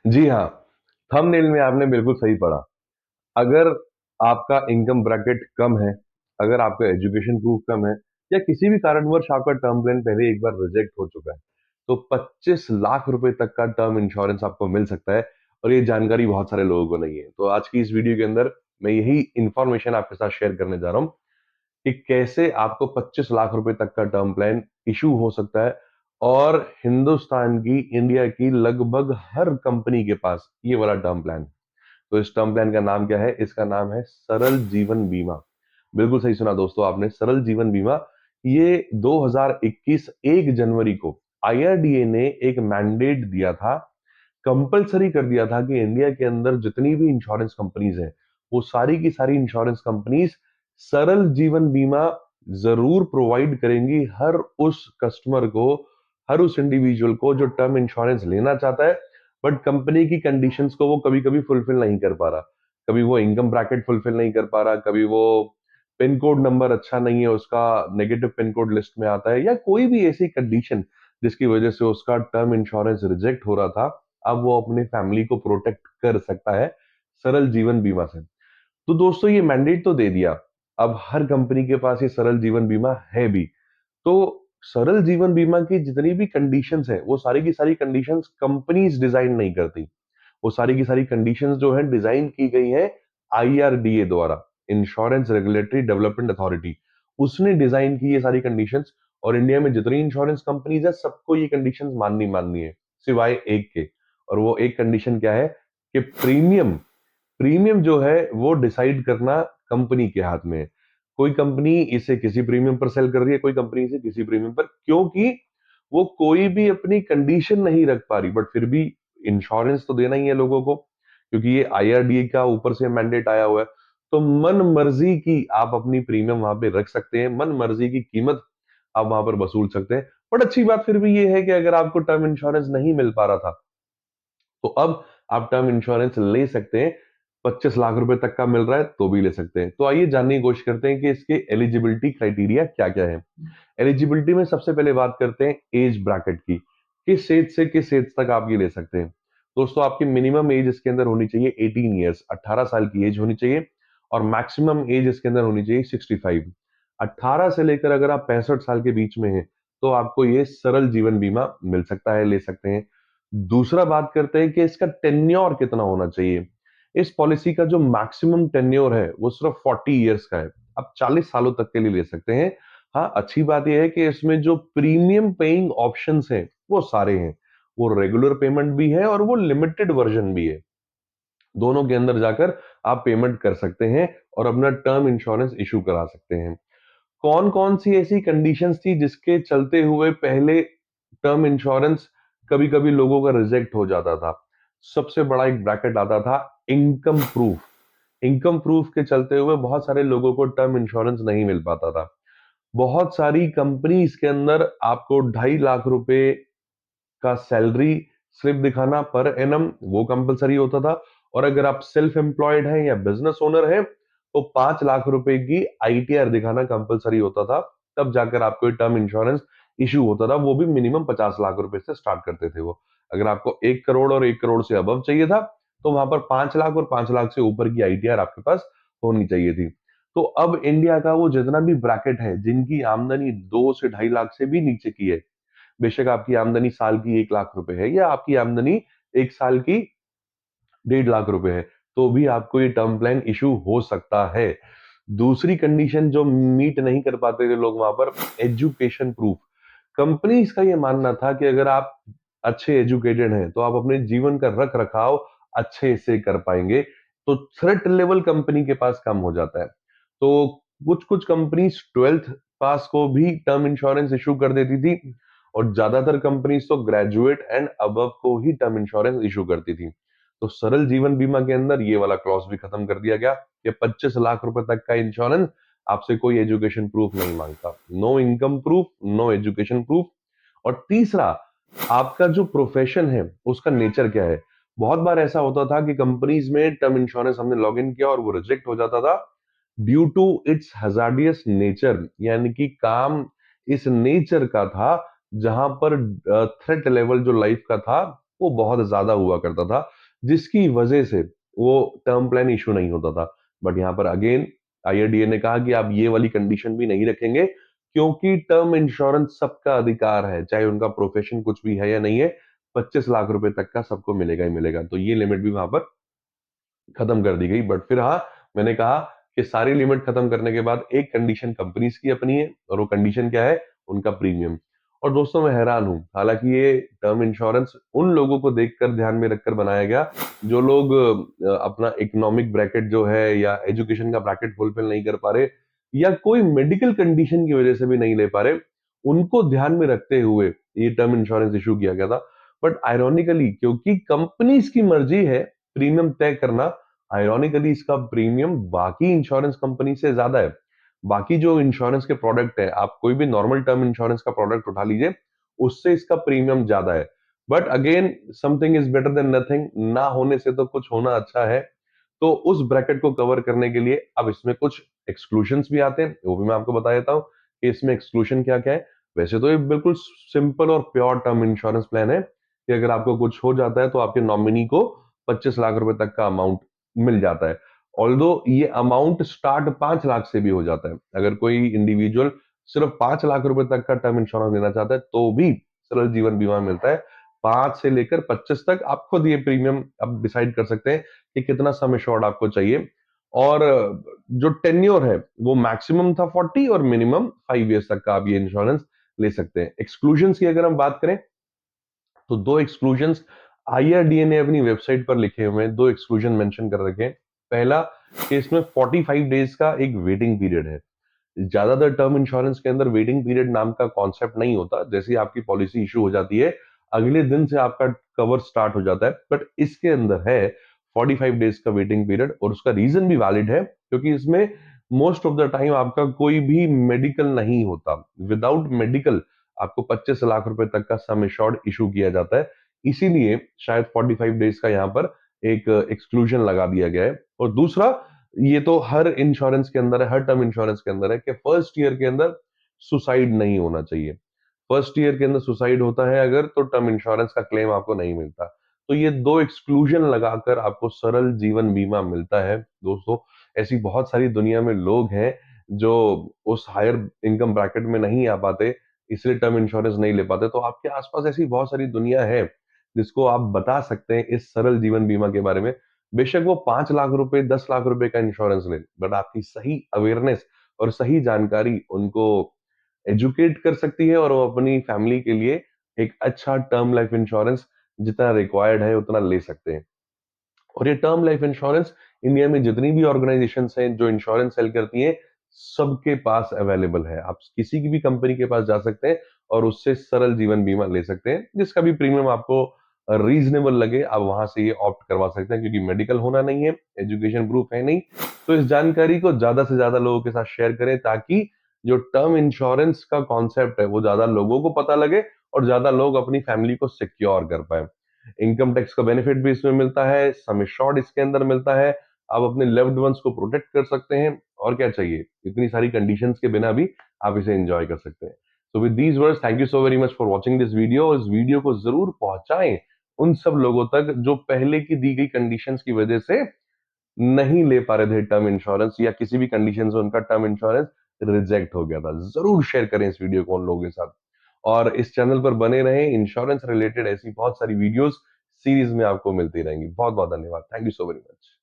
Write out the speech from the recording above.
जी हाँ, थंबनेल में आपने बिल्कुल सही पढ़ा। अगर आपका इनकम ब्रैकेट कम है, अगर आपका एजुकेशन प्रूफ कम है, या किसी भी कारणवश आपका टर्म प्लान पहले एक बार रिजेक्ट हो चुका है, तो 25 लाख रुपए तक का टर्म इंश्योरेंस आपको मिल सकता है। और ये जानकारी बहुत सारे लोगों को नहीं है। तो आज की इस वीडियो के अंदर मैं यही इंफॉर्मेशन आपके साथ शेयर करने जा रहा हूँ कि कैसे आपको 25 लाख रुपए तक का टर्म प्लान इशू हो सकता है। और हिंदुस्तान की, इंडिया की लगभग हर कंपनी के पास ये वाला टर्म प्लान। तो इस टर्म प्लान का नाम क्या है? इसका नाम है सरल जीवन बीमा। बिल्कुल सही सुना दोस्तों आपने, सरल जीवन बीमा। ये 2021 1 जनवरी को आईआरडीए ने एक मैंडेट दिया था, कंपलसरी कर दिया था कि इंडिया के अंदर जितनी भी इंश्योरेंस कंपनीज हैं, वो सारी की सारी इंश्योरेंस कंपनीज सरल जीवन बीमा जरूर प्रोवाइड करेंगी हर उस कस्टमर को, हर उस इंडिविजुअल को जो टर्म इंश्योरेंस लेना चाहता है, बट कंपनी की कंडीशंस को वो कभी कभी फुलफिल नहीं कर पा रहा। कभी वो इनकम ब्रैकेट फुलफिल नहीं कर पा रहा, कभी वो पिन कोड नंबर अच्छा नहीं है उसका, नेगेटिव पिन कोड लिस्ट में आता है, या कोई भी ऐसी कंडीशन जिसकी वजह से उसका टर्म इंश्योरेंस रिजेक्ट हो रहा था। अब वो अपने फैमिली को प्रोटेक्ट कर सकता है सरल जीवन बीमा से। तो दोस्तों ये मैंडेट तो दे दिया, अब हर कंपनी के पास ये सरल जीवन बीमा है भी। तो सरल जीवन बीमा की जितनी भी कंडीशंस है, वो सारी की सारी कंडीशंस कंपनीज डिजाइन नहीं करती। वो सारी की सारी कंडीशंस जो है डिजाइन की गई है आईआरडीए द्वारा, इंश्योरेंस रेगुलेटरी डेवलपमेंट अथॉरिटी। उसने डिजाइन की ये सारी कंडीशंस। और इंडिया में जितनी इंश्योरेंस कंपनीज है, सबको ये कंडीशंस माननी है, सिवाय एक के। और वो एक कंडीशन क्या है? कि प्रीमियम प्रीमियम जो है वो डिसाइड करना कंपनी के हाथ में है। कोई कंपनी इसे किसी प्रीमियम पर सेल कर रही है, कोई कंपनी इसे किसी प्रीमियम पर, क्योंकि वो कोई भी अपनी कंडीशन नहीं रख पा रही, बट फिर भी इंश्योरेंस तो देना ही है लोगों को, क्योंकि ये आईआरडीए का ऊपर से मैंडेट आया हुआ है। तो मन मर्जी की आप अपनी प्रीमियम वहां पे रख सकते हैं, मन मर्जी की कीमत आप वहां पर वसूल सकते हैं। बट अच्छी बात फिर भी ये है कि अगर आपको टर्म इंश्योरेंस नहीं मिल पा रहा था, तो अब आप टर्म इंश्योरेंस ले सकते हैं। 25 लाख रुपए तक का मिल रहा है तो भी ले सकते हैं। तो आइए जानने की कोशिश करते हैं कि इसके एलिजिबिलिटी क्राइटेरिया क्या क्या है। एलिजिबिलिटी में सबसे पहले बात करते हैं एज ब्रैकेट की। किस एज से किस एज तक आप ये ले सकते हैं? दोस्तों आपकी मिनिमम एज इसके अंदर होनी चाहिए 18 ईयर्स, 18 साल की एज होनी चाहिए। और मैक्सिमम एज इसके अंदर होनी चाहिए 65। 18 से लेकर अगर आप 65 साल के बीच में हैं, तो आपको ये सरल जीवन बीमा मिल सकता है, ले सकते हैं। दूसरा बात करते हैं कि इसका टेन्योर कितना होना चाहिए। इस पॉलिसी का जो मैक्सिमम टेन्योर है वो सिर्फ 40 ईयर्स का है। आप 40 सालों तक के लिए ले सकते हैं। हाँ, अच्छी बात यह है कि इसमें जो प्रीमियम पेइंग ऑप्शंस हैं वो सारे हैं। वो रेगुलर पेमेंट भी है और वो लिमिटेड वर्जन भी है। दोनों के अंदर जाकर आप पेमेंट कर सकते हैं और अपना टर्म इंश्योरेंस इशू करा सकते हैं। कौन कौन सी ऐसी कंडीशंस थी जिसके चलते हुए पहले टर्म इंश्योरेंस कभी कभी लोगों का रिजेक्ट हो जाता था? सबसे बड़ा एक ब्रैकेट आता था इनकम प्रूफ। इनकम प्रूफ के चलते हुए बहुत सारे लोगों को टर्म इंश्योरेंस नहीं मिल पाता था। बहुत सारी कंपनीज के अंदर आपको 2.5 लाख रुपए का सैलरी स्लिप दिखाना पर एनम, वो कंपलसरी होता था। और अगर आप सेल्फ एम्प्लॉयड हैं या बिजनेस ओनर हैं, तो 5 लाख रुपए की आईटीआर दिखाना कंपलसरी होता था। तब जाकर आपको टर्म इंश्योरेंस इशू होता था। वो भी मिनिमम 50 लाख रुपए से स्टार्ट करते थे वो। अगर आपको 1 करोड़ और 1 करोड़ से अबव चाहिए था, तो वहां पर 5 लाख और 5 लाख से ऊपर की आईटीआर आपके पास होनी चाहिए थी। तो अब इंडिया का वो जितना भी ब्रैकेट है, जिनकी आमदनी 2 से 2.5 लाख से भी नीचे की है, बेशक आपकी आमदनी साल की 1 लाख रुपए है या आपकी आमदनी एक साल की 1.5 लाख रुपए है, तो भी आपको ये टर्म प्लान इशू हो सकता है। दूसरी कंडीशन जो मीट नहीं कर पाते थे लोग वहां पर, एजुकेशन प्रूफ। कंपनी का ये मानना था कि अगर आप अच्छे एजुकेटेड हैं, तो आप अपने जीवन का रख रखाव अच्छे से कर पाएंगे। तो थ्रेट लेवल कंपनी के पास कम हो जाता है। तो कुछ कुछ कंपनी 12th पास को भी टर्म इंश्योरेंस इशू कर देती थी, और ज्यादातर कंपनीज तो ग्रेजुएट एंड अबव को ही टर्म इंश्योरेंस इशू करती थी। तो सरल जीवन बीमा के अंदर ये वाला क्लॉज भी खत्म कर दिया गया कि 25 लाख रुपए तक का इंश्योरेंस आपसे कोई एजुकेशन प्रूफ नहीं मांगता। No income proof, no education proof. और तीसरा, आपका जो प्रोफेशन है उसका नेचर क्या है। बहुत बार ऐसा होता था कि कंपनीज में टर्म इंश्योरेंस हमने लॉग इन किया और वो रिजेक्ट हो जाता था due to its hazardous nature, यानी कि काम इस नेचर का था जहां पर थ्रेट लेवल जो लाइफ का था वो बहुत ज्यादा हुआ करता था, जिसकी वजह से वो टर्म प्लान इशू नहीं होता था। बट यहाँ पर अगेन आईआरडीए ने कहा कि आप ये वाली कंडीशन भी नहीं रखेंगे, क्योंकि टर्म इंश्योरेंस सबका अधिकार है, चाहे उनका प्रोफेशन कुछ भी है या नहीं है, 25 लाख रुपए तक का सबको मिलेगा ही मिलेगा। तो ये लिमिट भी वहां पर खत्म कर दी गई। बट फिर हाँ, मैंने कहा कि सारी लिमिट खत्म करने के बाद एक कंडीशन कंपनीज की अपनी है, और वो कंडीशन क्या है, उनका प्रीमियम। और दोस्तों मैं हैरान हूं, हालांकि ये टर्म इंश्योरेंस उन लोगों को देखकर ध्यान में रखकर बनाया गया जो लोग अपना इकोनॉमिक ब्रैकेट जो है या एजुकेशन का ब्रैकेट फुलफिल नहीं कर पा रहे, या कोई मेडिकल कंडीशन की वजह से भी नहीं ले पा रहे, उनको ध्यान में रखते हुए ये टर्म इंश्योरेंस इशू किया गया था। बट आयरॉनिकली, क्योंकि कंपनीज की मर्जी है प्रीमियम तय करना, आयरॉनिकली इसका प्रीमियम बाकी इंश्योरेंस कंपनी से ज्यादा है। बाकी जो इंश्योरेंस के प्रोडक्ट है, आप कोई भी नॉर्मल टर्म इंश्योरेंस का प्रोडक्ट उठा लीजिए, उससे इसका प्रीमियम ज्यादा है। But again, something is better than nothing, ना होने से तो कुछ होना अच्छा है। तो उस ब्रैकेट को कवर करने के लिए अब इसमें कुछ एक्सक्लूशंस भी आते हैं, वो भी मैं आपको बता देता हूँ कि इसमें एक्सक्लूशन क्या क्या है। वैसे तो ये बिल्कुल सिंपल और प्योर टर्म इंश्योरेंस प्लान है कि अगर आपको कुछ हो जाता है तो आपके नॉमिनी को 25 लाख रुपए तक का अमाउंट मिल जाता है। ऑल्दो ये अमाउंट स्टार्ट 5 लाख से भी हो जाता है। अगर कोई इंडिविजुअल सिर्फ 5 लाख रुपए तक का टर्म इंश्योरेंस लेना चाहता है तो भी सरल जीवन बीमा मिलता है। 5 से लेकर 25 तक आप खुद ये प्रीमियम अब डिसाइड कर सकते हैं कि कितना सम एश्योर्ड आपको चाहिए। और जो टेन्योर है वो मैक्सिमम था 40 और मिनिमम 5 ईयर्स तक का आप ये इंश्योरेंस ले सकते हैं। एक्सक्लूजन्स की अगर हम बात करें तो दो एक्सक्लूजन्स आईआरडीए ने अपनी वेबसाइट पर लिखे हुए हैं, दो एक्सक्लूजन मेंशन कर रखे हैं। पहला कि इसमें 45 डेज का एक वेटिंग पीरियड है। ज्यादातर टर्म इंश्योरेंस के अंदर वेटिंग पीरियड नाम का कॉन्सेप्ट नहीं होता, जैसे ही आपकी पॉलिसी इशू हो जाती है अगले दिन से आपका कवर स्टार्ट हो जाता है। बट इसके अंदर है 45 डेज का वेटिंग पीरियड, और उसका रीजन भी वैलिड है क्योंकि इसमें मोस्ट ऑफ द टाइम आपका कोई भी मेडिकल नहीं होता। विदाउट मेडिकल आपको 25 लाख रुपए तक का सम एश्योर्ड इशू किया जाता है। इसीलिए शायद 45 डेज का यहाँ पर एक एक्सक्लूजन लगा दिया गया है। और दूसरा, ये तो हर इंश्योरेंस के अंदर है, हर टर्म इंश्योरेंस के अंदर है कि फर्स्ट ईयर के अंदर सुसाइड नहीं होना चाहिए। फर्स्ट ईयर के अंदर सुसाइड होता है अगर, तो टर्म इंश्योरेंस का क्लेम आपको नहीं मिलता। तो ये दो एक्सक्लूजन लगाकर आपको सरल जीवन बीमा मिलता है। दोस्तों, ऐसी बहुत सारी दुनिया में लोग हैं जो उस हायर इनकम ब्रैकेट में नहीं आ पाते, इसलिए टर्म इंश्योरेंस नहीं ले पाते। तो आपके आसपास ऐसी बहुत सारी दुनिया है जिसको आप बता सकते हैं इस सरल जीवन बीमा के बारे में। बेशक वो 5 लाख रुपए 10 लाख रुपए का इंश्योरेंस ले, बट आपकी सही अवेयरनेस और सही जानकारी उनको एजुकेट कर सकती है, और वो अपनी फैमिली के लिए एक अच्छा टर्म लाइफ इंश्योरेंस जितना रिक्वायर्ड है उतना ले सकते हैं। और ये टर्म लाइफ इंश्योरेंस इंडिया में जितनी भी ऑर्गेनाइजेशंस हैं जो इंश्योरेंस सेल करती हैं, सबके पास अवेलेबल है। आप किसी की भी कंपनी के पास जा सकते हैं और उससे सरल जीवन बीमा ले सकते हैं, जिसका भी प्रीमियम आपको रीजनेबल लगे आप वहां से ये ऑप्ट करवा सकते हैं, क्योंकि मेडिकल होना नहीं है, एजुकेशन प्रूफ है नहीं। तो इस जानकारी को ज्यादा से ज्यादा लोगों के साथ शेयर करें, ताकि जो टर्म इंश्योरेंस का कॉन्सेप्ट है वो ज्यादा लोगों को पता लगे और ज्यादा लोग अपनी फैमिली को सिक्योर कर पाए। इनकम टैक्स का बेनिफिट भी इसमें मिलता है, सम एश्योर्ड इसके अंदर मिलता है, आप अपने लव्ड वंस को प्रोटेक्ट कर सकते हैं, और क्या चाहिए, इतनी सारी कंडीशंस के बिना भी आप इसे एंजॉय कर सकते हैं। So with these words, thank you so very much for watching this video. इस वीडियो को जरूर पहुंचाएं उन सब लोगों तक जो पहले की दी गई कंडीशंस की वजह से नहीं ले पा रहे थे टर्म इंश्योरेंस, या किसी भी कंडीशन से उनका टर्म इंश्योरेंस रिजेक्ट हो गया था। जरूर शेयर करें इस वीडियो को उन लोगों के साथ, और इस चैनल पर बने रहें। इंश्योरेंस रिलेटेड ऐसी बहुत सारी वीडियोस सीरीज में आपको मिलती रहेंगी। बहुत बहुत धन्यवाद। Thank you so very much.